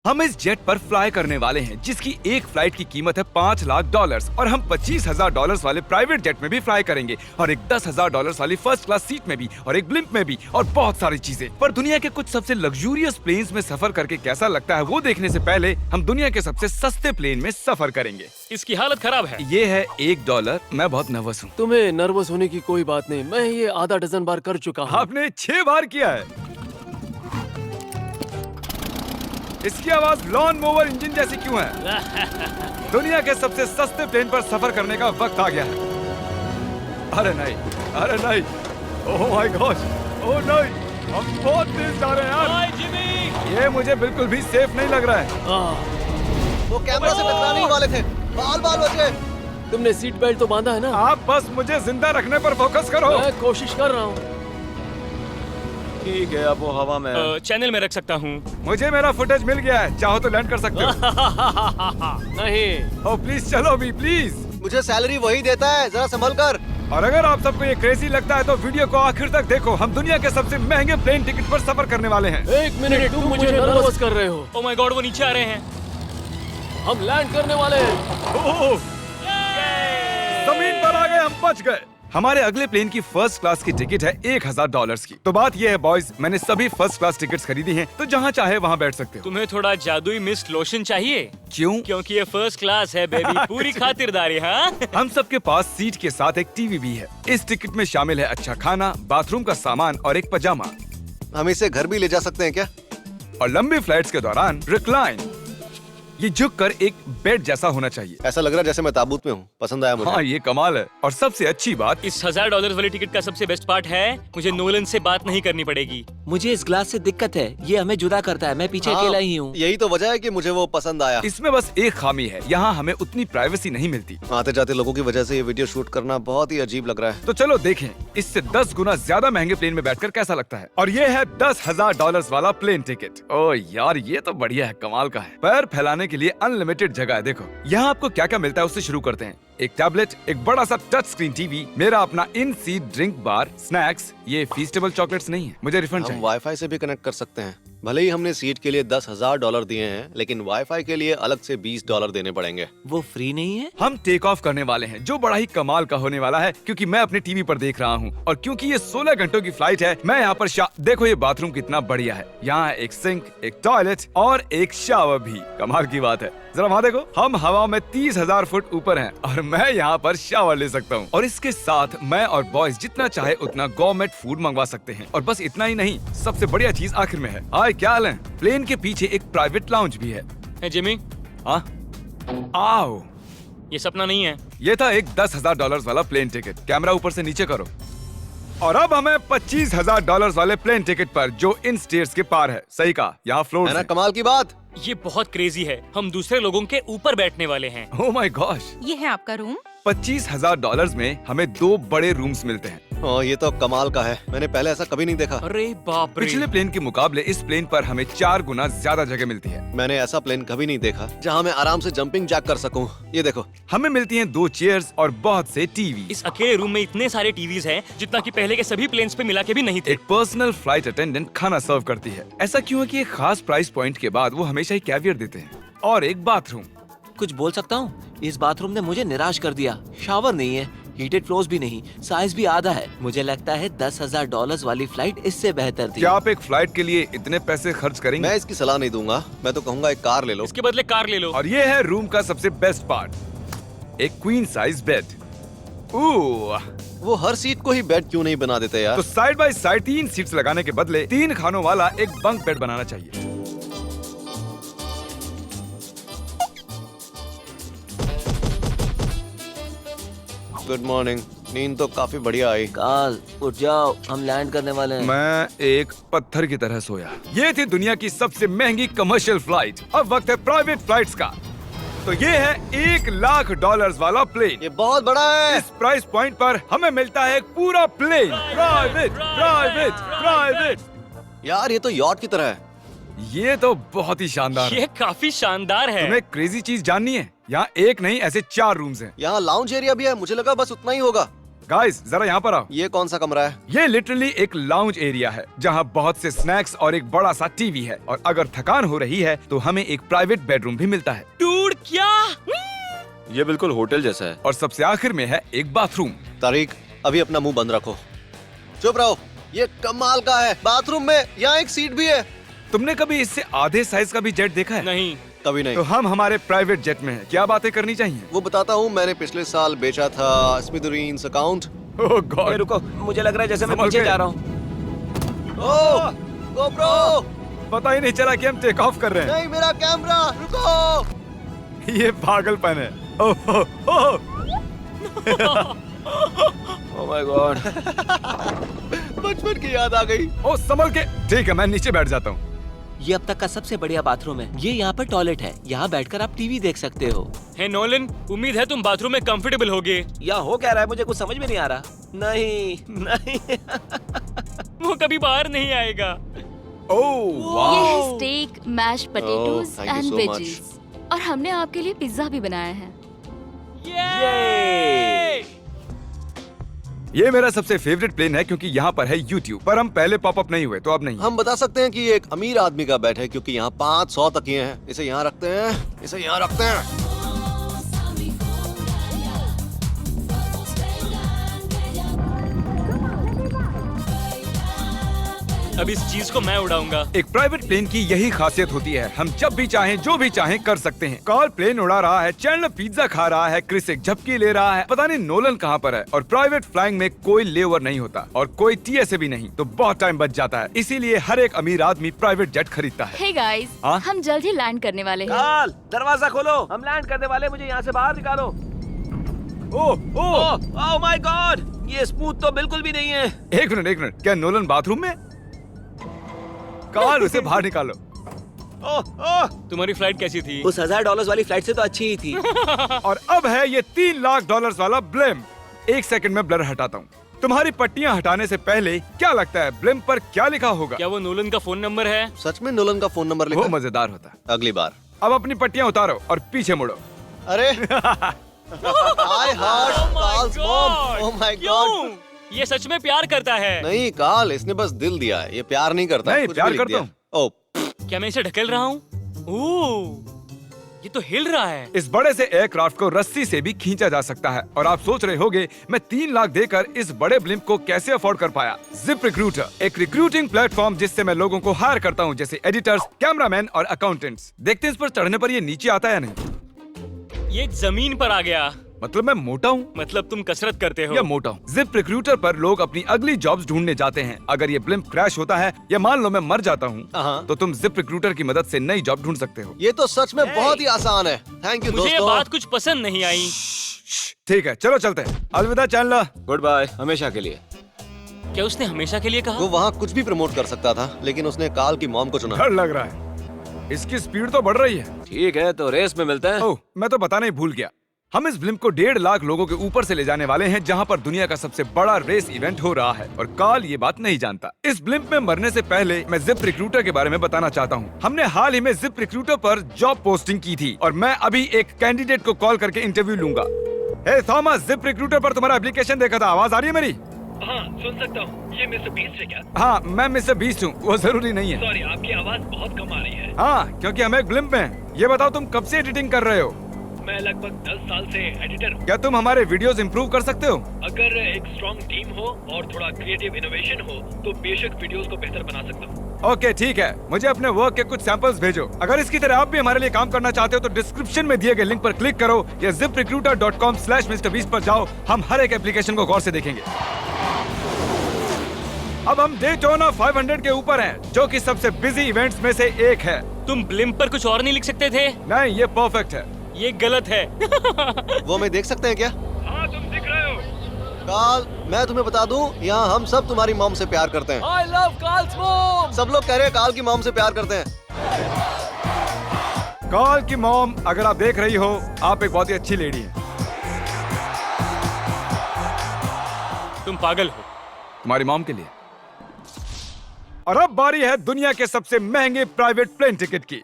हम इस जेट पर फ्लाई करने वाले हैं जिसकी एक फ्लाइट की कीमत है $5 लाख और हम $25,000 वाले प्राइवेट जेट में भी फ्लाई करेंगे और एक $10,000 वाली फर्स्ट क्लास सीट में भी और एक ब्लिम्प में भी और बहुत सारी चीजें। पर दुनिया के कुछ सबसे लग्जूरियस प्लेन्स में सफर करके कैसा लगता है वो देखने से पहले हम दुनिया के सबसे सस्ते प्लेन में सफर करेंगे। इसकी हालत खराब है। ये है $1। मैं बहुत नर्वस हूँ। तुम्हें नर्वस होने की कोई बात नहीं, मैं ये आधा डजन बार कर चुका हूँ। आपने 6 बार किया है। इसकी आवाज लॉन मोवर इंजन जैसी क्यों है? दुनिया के सबसे सस्ते प्लेन पर सफर करने का वक्त आ गया है। अरे नहीं, अरे नहीं, ओह माय गॉड, ओह नहीं, हम बहुत तेज जा रहे हैं यार। हाय जिमी, ये मुझे बिल्कुल भी सेफ नहीं लग रहा है। वो कैमरा से टकराने ही वाले थे। बाल बाल बचे। तुमने सीट बेल्ट तो बांधा है ना? आप बस मुझे जिंदा रखने पर फोकस करो। मैं कोशिश कर रहा हूँ। ठीक है, अब वो हवा में चैनल में रख सकता हूँ। मुझे मेरा फुटेज मिल गया है, चाहो तो लैंड कर सकते हो। नहीं। ओह प्लीज चलो भी प्लीज। मुझे सैलरी वही देता है, जरा संभल कर। और अगर आप सबको ये क्रेजी लगता है तो वीडियो को आखिर तक देखो। हम दुनिया के सबसे महंगे प्लेन टिकट पर सफर करने वाले हैं। एक मिनट, तुम मुझे नर्वस कर रहे हो। ओह माय गॉड, वो नीचे आ रहे हैं। हम लैंड करने वाले हैं। ओह, जमीन पर आ गए, हम बच गए। हमारे अगले प्लेन की फर्स्ट क्लास की टिकट है $1,000 की। तो बात ये है बॉयज, मैंने सभी फर्स्ट क्लास टिकट्स खरीदी हैं, तो जहाँ चाहे वहाँ बैठ सकते हो। तुम्हें थोड़ा जादुई मिस्ट लोशन चाहिए? क्यों? क्योंकि ये फर्स्ट क्लास है बेबी, पूरी खातिरदारी। हाँ, हम सबके पास सीट के साथ एक टीवी भी है। इस टिकट में शामिल है अच्छा खाना, बाथरूम का सामान और एक पजामा। हम इसे घर भी ले जा सकते हैं क्या? और लंबी फ्लाइट्स के दौरान रिक्लाइन, ये झुक कर एक बेड जैसा होना चाहिए। ऐसा लग रहा है जैसे मैं ताबूत में हूँ। पसंद आया मुझे। हाँ ये कमाल है। और सबसे अच्छी बात, इस $1,000 वाली टिकट का सबसे बेस्ट पार्ट है मुझे नोलन से बात नहीं करनी पड़ेगी। मुझे इस ग्लास से दिक्कत है, ये हमें जुदा करता है। मैं पीछे अकेला ही हूँ। यही तो वजह है कि मुझे वो पसंद आया। इसमें बस एक खामी है, यहाँ हमें उतनी प्राइवेसी नहीं मिलती। आते जाते लोगों की वजह से ये वीडियो शूट करना बहुत ही अजीब लग रहा है। तो चलो देखें इससे 10 गुना ज्यादा महंगे प्लेन में बैठकर कैसा लगता है। और ये है $10,000 वाला प्लेन टिकट। ओह यार, ये तो बढ़िया है, कमाल का है। पैर फैलाने के लिए अनलिमिटेड जगह है। देखो यहाँ आपको क्या क्या मिलता है, उससे शुरू करते हैं। एक टैबलेट, एक बड़ा सा टच स्क्रीन टीवी, मेरा अपना इन सीट ड्रिंक बार, स्नैक्स। ये फीस्टेबल चॉकलेट्स नहीं है, मुझे रिफंड हम चाहिए। वाईफाई से भी कनेक्ट कर सकते हैं। भले ही हमने सीट के लिए $10,000 दिए हैं, लेकिन वाईफाई के लिए अलग से $20 देने पड़ेंगे। वो फ्री नहीं है? हम टेक ऑफ करने वाले हैं, जो बड़ा ही कमाल का होने वाला है, क्योंकि मैं अपने टीवी पर देख रहा हूँ। और क्योंकि ये 16 घंटों की फ्लाइट है, मैं यहाँ पर देखो ये बाथरूम कितना बढ़िया है। यहाँ एक सिंक, एक टॉयलेट और एक शावर भी। कमाल की बात है, जरा वहाँ देखो, हम हवा में 30,000 फुट ऊपर हैं और मैं यहाँ पर शावर ले सकता हूँ। और इसके साथ मैं और बॉयज जितना चाहे उतना गवर्नमेंट फूड मंगवा सकते हैं। और बस इतना ही नहीं, सबसे बढ़िया चीज आखिर में है। हाय, क्या हाल है? प्लेन के पीछे एक प्राइवेट लाउंज भी है। है जिमी, हाँ, आओ। ये सपना नहीं है। ये था एक $10,000 वाला प्लेन टिकट। कैमरा ऊपर से नीचे करो। और अब हमें $25,000 वाले प्लेन टिकट पर, जो इन स्टेयर्स के पार है। सही कहा, यहाँ फ्लोर है ना कमाल की बात। ये बहुत क्रेजी है, हम दूसरे लोगों के ऊपर बैठने वाले हैं। Oh my gosh. ये है आपका रूम। $25,000 में हमें 2 बड़े रूम्स मिलते हैं। ये तो कमाल का है, मैंने पहले ऐसा कभी नहीं देखा। अरे बाप रे। पिछले प्लेन के मुकाबले इस प्लेन पर हमें 4 गुना ज्यादा जगह मिलती है। मैंने ऐसा प्लेन कभी नहीं देखा जहाँ मैं आराम से जंपिंग जैक कर सकूं। ये देखो, हमें मिलती हैं 2 चेयर्स और बहुत से टीवी। इस अकेले रूम में इतने सारे टीवीज हैं जितना कि पहले के सभी प्लेन्स पे मिला के भी नहीं थे। एक पर्सनल फ्लाइट अटेंडेंट खाना सर्व करती है। ऐसा क्यों है कि एक खास प्राइस पॉइंट के बाद वो हमेशा ही कैवियर देते हैं। और एक बाथरूम। कुछ बोल सकता हूँ? इस बाथरूम ने मुझे निराश कर दिया। शावर नहीं है, हीटेड फ्लोर्स भी नहीं, साइज भी आधा है। मुझे लगता है $10,000 वाली फ्लाइट इससे बेहतर थी। क्या आप एक फ्लाइट के लिए इतने पैसे खर्च करेंगे? मैं इसकी सलाह नहीं दूंगा। मैं तो कहूँगा एक कार ले लो। इसके बदले कार ले लो। और ये है रूम का सबसे बेस्ट पार्ट, एक क्वीन साइज बेड। वो हर सीट को ही बेड क्यों नहीं बना देते यार? तो साइड बाय साइड 3 सीट्स लगाने के बदले 3 खानों वाला एक बंक बेड बनाना चाहिए। Good morning. नींद तो काफी बढ़िया आई। काल, उठ जाओ, हम लैंड करने वाले हैं। मैं एक पत्थर की तरह सोया। ये थी दुनिया की सबसे महंगी कमर्शियल फ्लाइट। अब वक्त है प्राइवेट फ्लाइट्स का। तो ये है $1,00,000 वाला प्लेन। ये बहुत बड़ा है। इस प्राइस पॉइंट पर हमें मिलता है एक पूरा प्लेन। Private, private, private. यार ये तो यॉट की तरह है। ये तो बहुत ही शानदार है। ये काफी शानदार है। तुम्हें क्रेजी चीज जाननी है? यहाँ एक नहीं, ऐसे 4 रूम्स हैं। यहाँ लाउंज एरिया भी है, मुझे लगा बस उतना ही होगा। गाइस जरा यहाँ पर आओ। ये कौन सा कमरा है? ये लिटरली एक लाउंज एरिया है जहाँ बहुत से स्नैक्स और एक बड़ा सा टीवी है, और अगर थकान हो रही है तो हमें एक प्राइवेट बेडरूम भी मिलता है। डूड क्या? ये बिल्कुल होटल जैसा है। और सबसे आखिर में है एक बाथरूम। तारिक, अभी अपना मुंह बंद रखो। चुप रहो। ये कमाल का है। बाथरूम में यहाँ एक सीट भी है। तुमने कभी इससे आधे साइज का भी जेट देखा है? नहीं। कभी नहीं। तो हम हमारे प्राइवेट जेट में हैं। क्या बातें करनी चाहिए? वो बताता हूँ, मैंने पिछले साल बेचा था स्मिथेरियंस अकाउंट। ओह ए, गॉड, रुको, मुझे लग रहा है जैसे मैं संभल पीछे के। जा रहा हूँ। ओह गोप्रो, पता ही नहीं चला कि हम टेक ऑफ कर रहे हैं। नहीं मेरा कैमरा, रुको। ये पागलपन है। ओह ओह ओह माय गॉड। बचपन की याद आ गई। ओह, संभल के। ठीक है, मैं नीचे बैठ जाता हूँ। ये अब तक का सबसे बढ़िया बाथरूम है। ये यहाँ पर टॉयलेट है। यहाँ बैठकर आप टीवी देख सकते हो। हे नोलन, उम्मीद है तुम बाथरूम में कंफर्टेबल होगे। या हो क्या रहा है, मुझे कुछ समझ में नहीं आ रहा। नहीं नहीं। वो कभी बाहर नहीं आएगा। ओह ये वाह, है steak, mash potatoes thank you and so veggies. और हमने आपके लिए पिज्जा भी बनाया है। ये ये मेरा सबसे फेवरेट प्लेन है क्योंकि यहाँ पर है YouTube। पर हम पहले पॉपअप नहीं हुए तो अब नहीं। हम बता सकते हैं कि ये एक अमीर आदमी का बेड है क्योंकि यहाँ 500 तकिए हैं। इसे यहाँ रखते हैं, इसे यहाँ रखते हैं। अब इस चीज को मैं उड़ाऊंगा। एक प्राइवेट प्लेन की यही खासियत होती है, हम जब भी चाहें जो भी चाहें कर सकते हैं। कार्ल प्लेन उड़ा रहा है, चैंडलर पिज्जा खा रहा है, क्रिस एक झपकी ले रहा है, पता नहीं नोलन कहाँ पर है। और प्राइवेट फ्लाइंग में कोई लेओवर नहीं होता और कोई TSA भी नहीं, तो बहुत टाइम बच जाता है। इसीलिए हर एक अमीर आदमी प्राइवेट जेट खरीदता है। हे गाइस, हाँ? हम जल्द ही लैंड करने वाले हैं। काल, दरवाजा खोलो, हम लैंड करने वाले। मुझे यहाँ से बाहर निकालो। ओह ओह, ओह माय गॉड, ये स्मूथ तो बिल्कुल भी नहीं है। एक मिनट, क्या नोलन बाथरूम में? कार्ल, उसे बाहर निकालो। ओह ओह, तुम्हारी फ्लाइट कैसी थी? उस $1000 वाली फ्लाइट से तो अच्छी ही थी। और अब है ये $3 लाख वाला ब्लिम। एक सेकंड में ब्लर हटाता हूँ। तुम्हारी पट्टियाँ हटाने से पहले क्या लगता है ब्लिम पर क्या लिखा होगा? क्या वो नोलन का फोन नंबर है? सच में नोलन का फोन नंबर वो लिखा है? मजेदार होता। अगली बार। अब अपनी पट्टियाँ उतारो और पीछे मुड़ो। अरे I heart Carl's mom. Oh my god. क्यों? ये सच में प्यार करता है। नहीं कार्ल, इसने बस दिल दिया है, ये प्यार नहीं करता। नहीं, कुछ प्यार भी लिख करता दिया। ओह, क्या मैं इसे ढकेल रहा हूँ? ओह, ये तो हिल रहा है। इस बड़े से एयरक्राफ्ट को रस्सी से भी खींचा जा सकता है। और आप सोच रहे होंगे मैं 3 लाख देकर इस बड़े ब्लिम्प को कैसे अफोर्ड कर पाया। जिप रिक्रूटर, एक रिक्रूटिंग प्लेटफॉर्म जिससे मैं लोगों को हायर करता हूँ, जैसे एडिटर्स, कैमरामैन और अकाउंटेंट्स। देखते हैं इस पर चढ़ने पर ये नीचे आता है या नहीं। ये जमीन पर आ गया। मतलब मैं मोटा हूँ मतलब तुम कसरत करते हो। या मोटा हूँ। जिप रिक्रूटर पर लोग अपनी अगली जॉब्स ढूंढने जाते हैं। अगर ये ब्लिम्प क्रैश होता है या मान लो मैं मर जाता हूँ, हाँ। तो तुम जिप रिक्रूटर की मदद से नई जॉब ढूंढ सकते हो। ये तो सच में बहुत ही आसान है। थैंक यू मुझे ये दोस्तों। बात कुछ पसंद नहीं आई। ठीक है, चलो चलते हैं। अलविदा चैंडलर। गुड बाय, हमेशा के लिए। क्या उसने हमेशा के लिए कहा? वो वहाँ कुछ भी प्रमोट कर सकता था, लेकिन उसने कार्ल की मॉम को चुना। डर लग रहा है, इसकी स्पीड तो बढ़ रही है। ठीक है, तो रेस में मिलते हैं। ओह, मैं तो बताना ही भूल गया। हम इस ब्लिम्प को 1.5 लाख लोगों के ऊपर से ले जाने वाले हैं, जहां पर दुनिया का सबसे बड़ा रेस इवेंट हो रहा है। और कार्ल ये बात नहीं जानता। इस ब्लिम्प में मरने से पहले मैं जिप रिक्रूटर के बारे में बताना चाहता हूं। हमने हाल ही में जिप रिक्रूटर पर जॉब पोस्टिंग की थी और मैं अभी एक कैंडिडेट को कॉल करके इंटरव्यू लूंगा। हे थॉमस, जिप रिक्रूटर पर तुम्हारा एप्लीकेशन देखा था। आवाज आ रही है मेरी? हाँ, सुन सकता हूँ। ये मिस्टर बीस्ट है क्या? हाँ, मैं मिस्टर बीस्ट हूँ। वो जरूरी नहीं है। सॉरी, आपकी आवाज बहुत कम आ रही है। हाँ, क्योंकि हम एक ब्लिम्प में हैं। ये बताओ, तुम कब से एडिटिंग कर रहे हो? मैं लगभग 10 साल से एडिटर हूँ। क्या तुम हमारे वीडियोस इंप्रूव कर सकते हो? अगर एक स्ट्रॉन्ग टीम हो और थोड़ा क्रिएटिव इनोवेशन हो तो बेशक वीडियोस को बेहतर बना सकता हूँ। ओके, ठीक है। मुझे अपने वर्क के कुछ सैंपल्स भेजो। अगर इसकी तरह आप भी हमारे लिए काम करना चाहते हो तो डिस्क्रिप्शन में दिए गए लिंक पर क्लिक करो या ziprecruiter.com/MrBeast पर जाओ। हम हर एक एप्लीकेशन को गौर से देखेंगे। अब हम डेटोना 500 के ऊपर हैं, जो कि सबसे बिजी इवेंट्स में से एक है। तुम ब्लिम्प पर कुछ और नहीं लिख सकते थे? नहीं, ये परफेक्ट है। ये गलत है। वो हमें देख सकते हैं क्या? हाँ, तुम दिख रहे हो। कार्ल, मैं तुम्हें बता दूं, यहाँ हम सब तुम्हारी मॉम से प्यार करते हैं। I love Carl's mom. सब लोग कह रहे हैं कार्ल की मॉम से प्यार करते हैं। कार्ल की मॉम, अगर आप देख रही हो, आप एक बहुत ही अच्छी लेडी है। तुम पागल हो। तुम्हारी मॉम के लिए। और अब बारी है दुनिया के सबसे महंगे प्राइवेट प्लेन टिकट की।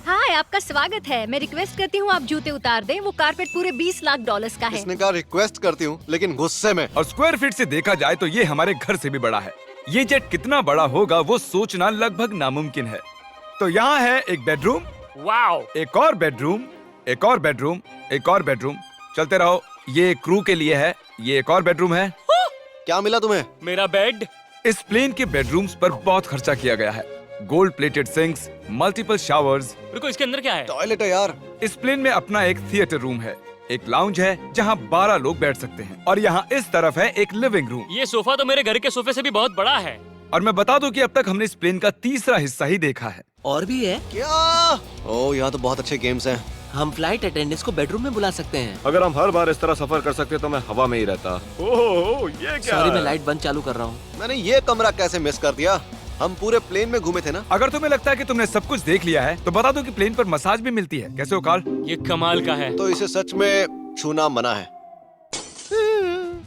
Hi, आपका स्वागत है। मैं रिक्वेस्ट करती हूँ आप जूते उतार दें। वो कारपेट पूरे 20 लाख डॉलर्स का है। इसने कहा रिक्वेस्ट करती हूँ, लेकिन गुस्से में। और स्क्वायर फीट से देखा जाए तो ये हमारे घर से भी बड़ा है। ये जेट कितना बड़ा होगा वो सोचना लगभग नामुमकिन है। तो यहाँ है एक बेडरूम, वाओ, एक और बेडरूम, एक और बेडरूम, एक और बेडरूम। चलते रहो। ये क्रू के लिए है। ये एक और बेडरूम है। क्या मिला तुम्हें? मेरा बेड। इस प्लेन के बेडरूम्स पर बहुत खर्चा किया गया है। Gold plated sinks, multiple showers. रुको, इसके अंदर क्या है? टॉयलेट है यार। इस प्लेन में अपना एक थिएटर रूम है, एक लाउंज है जहाँ 12 लोग बैठ सकते हैं, और यहाँ इस तरफ है एक लिविंग रूम। ये सोफा तो मेरे घर के सोफे से भी बहुत बड़ा है। और मैं बता दूं कि अब तक हमने इस प्लेन का तीसरा हिस्सा ही देखा है। और भी है। क्या? ओह, यहाँ तो बहुत अच्छे गेम्स हैं। हम फ्लाइट अटेंडेंट्स को बेडरूम में बुला सकते हैं। अगर हम हर बार इस तरह सफर कर सकते तो मैं हवा में ही रहता। ओह, ये क्या सॉरी, है? मैं लाइट बंद चालू कर रहा हूँ। मैंने ये कमरा कैसे मिस कर दिया? हम पूरे प्लेन में घूमे थे ना। अगर तुम्हें लगता है कि तुमने सब कुछ देख लिया है तो बता दो कि प्लेन पर मसाज भी मिलती है। कैसे हो कार्ल? ये कमाल का है। तो इसे सच में छूना मना है।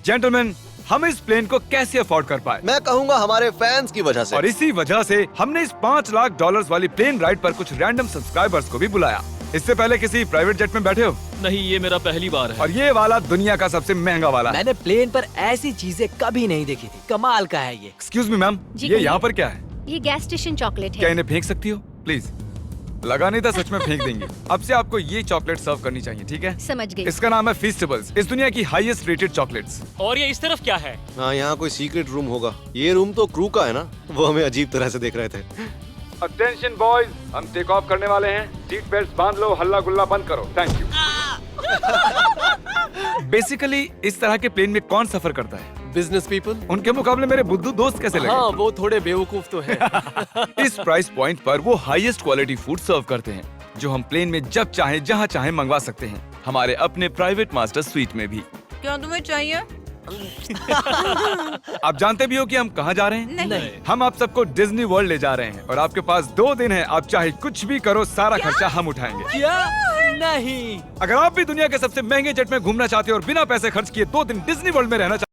जेंटलमैन, हम इस प्लेन को कैसे अफोर्ड कर पाए? मैं कहूँगा हमारे फैंस की वजह से। और इसी वजह से हमने इस 5 लाख डॉलर्स वाली प्लेन राइड पर कुछ रैंडम सब्सक्राइबर्स को भी बुलाया। इससे पहले किसी प्राइवेट जेट में बैठे हो? नहीं, ये मेरा पहली बार है। और ये वाला दुनिया का सबसे महंगा वाला है। मैंने प्लेन पर ऐसी चीजें कभी नहीं देखी थी। कमाल का है ये। एक्सक्यूज मी मैम, जी ये कहिए। यहाँ पर क्या है? ये गैस स्टेशन चॉकलेट क्या है। इन्हें फेंक सकती हो प्लीज? लगा नहीं था, सच में फेंक देंगे। अब से आपको ये चॉकलेट सर्व करनी चाहिए, ठीक है? समझ गई। इसका नाम है फीस्टेबल्स, इस दुनिया की हाईएस्ट रेटेड चॉकलेट्स। और ये इस तरफ क्या है? हाँ, यहाँ कोई सीक्रेट रूम होगा। ये रूम तो क्रू का है ना, वो हमें अजीब तरह से देख रहे थे। अटेंशन बॉयज, हम टेक ऑफ करने वाले हैं। सीट बेल्ट बांध लो, हल्ला गुल्ला बंद करो। Thank you. बेसिकली इस तरह के प्लेन में कौन सफर करता है? Business people. उनके मुकाबले मेरे बुद्धू दोस्त कैसे लगे? हाँ, वो थोड़े बेवकूफ तो है। इस प्राइस पॉइंट पर वो हाईएस्ट क्वालिटी फूड सर्व करते हैं, जो हम प्लेन में जब चाहे जहाँ चाहे मंगवा सकते हैं, हमारे अपने प्राइवेट मास्टर स्वीट में भी। क्या तुम्हें चाहिए? आप जानते भी हो कि हम कहाँ जा रहे हैं? नहीं। हम आप सबको डिज्नी वर्ल्ड ले जा रहे हैं, और आपके पास 2 दिन है। आप चाहे कुछ भी करो, सारा खर्चा हम उठाएंगे। क्या? नहीं। अगर आप भी दुनिया के सबसे महंगे जेट में घूमना चाहते हो और बिना पैसे खर्च किए 2 दिन डिज्नी वर्ल्ड में रहना चाहते